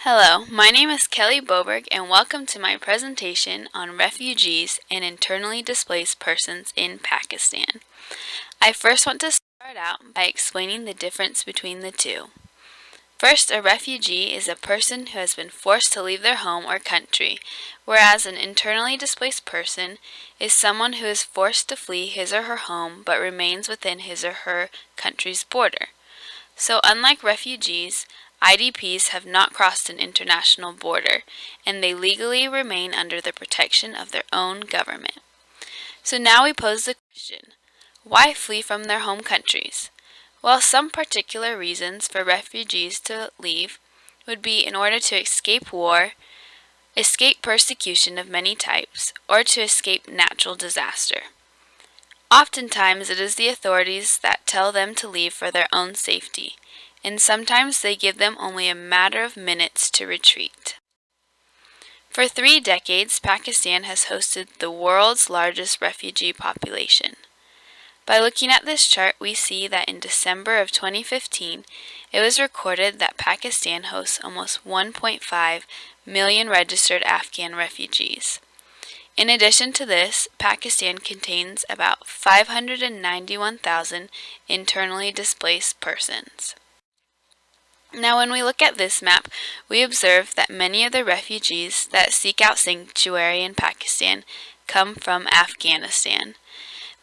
Hello, my name is Kelly Boberg and welcome to my presentation on refugees and internally displaced persons in Pakistan. I first want to start out by explaining the difference between the two. First, a refugee is a person who has been forced to leave their home or country, whereas an internally displaced person is someone who is forced to flee his or her home but remains within his or her country's border. So unlike refugees, IDPs have not crossed an international border, and they legally remain under the protection of their own government. So now we pose the question, why flee from their home countries? Well, some particular reasons for refugees to leave would be in order to escape war, escape persecution of many types, or to escape natural disaster. Oftentimes it is the authorities that tell them to leave for their own safety, and sometimes they give them only a matter of minutes to retreat. For 3 decades, Pakistan has hosted the world's largest refugee population. By looking at this chart, we see that in December of 2015, it was recorded that Pakistan hosts almost 1.5 million registered Afghan refugees. In addition to this, Pakistan contains about 591,000 internally displaced persons. Now, when we look at this map, we observe that many of the refugees that seek out sanctuary in Pakistan come from Afghanistan.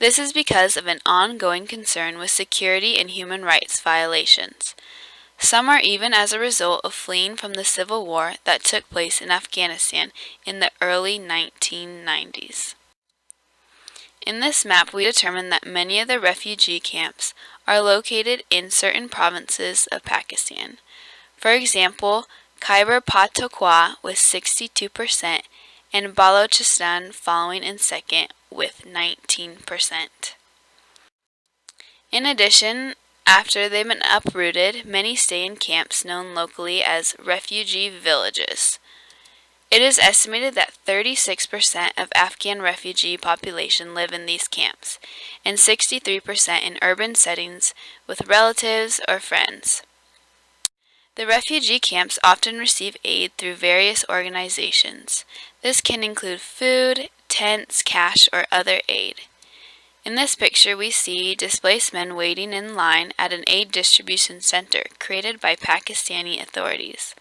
This is because of an ongoing concern with security and human rights violations. Some are even as a result of fleeing from the civil war that took place in Afghanistan in the early 1990s. In this map, we determine that many of the refugee camps are located in certain provinces of Pakistan. For example, Khyber Pakhtunkhwa with 62% and Balochistan following in second with 19%. In addition, after they've been uprooted, many stay in camps known locally as refugee villages. It is estimated that 36% of Afghan refugee population live in these camps, and 63% in urban settings with relatives or friends. The refugee camps often receive aid through various organizations. This can include food, tents, cash, or other aid. In this picture, we see displaced men waiting in line at an aid distribution center created by Pakistani authorities.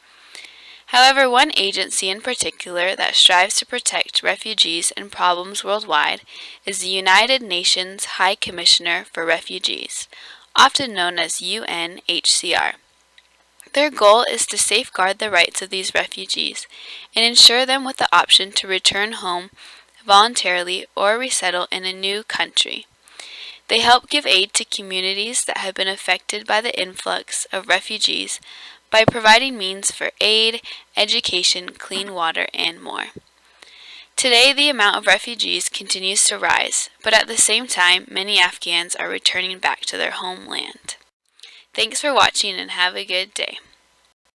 However, one agency in particular that strives to protect refugees and problems worldwide is the United Nations High Commissioner for Refugees, often known as UNHCR. Their goal is to safeguard the rights of these refugees and ensure them with the option to return home voluntarily or resettle in a new country. They help give aid to communities that have been affected by the influx of refugees by providing means for aid, education, clean water, and more. Today, the amount of refugees continues to rise, but at the same time, many Afghans are returning back to their homeland. Thanks for watching and have a good day.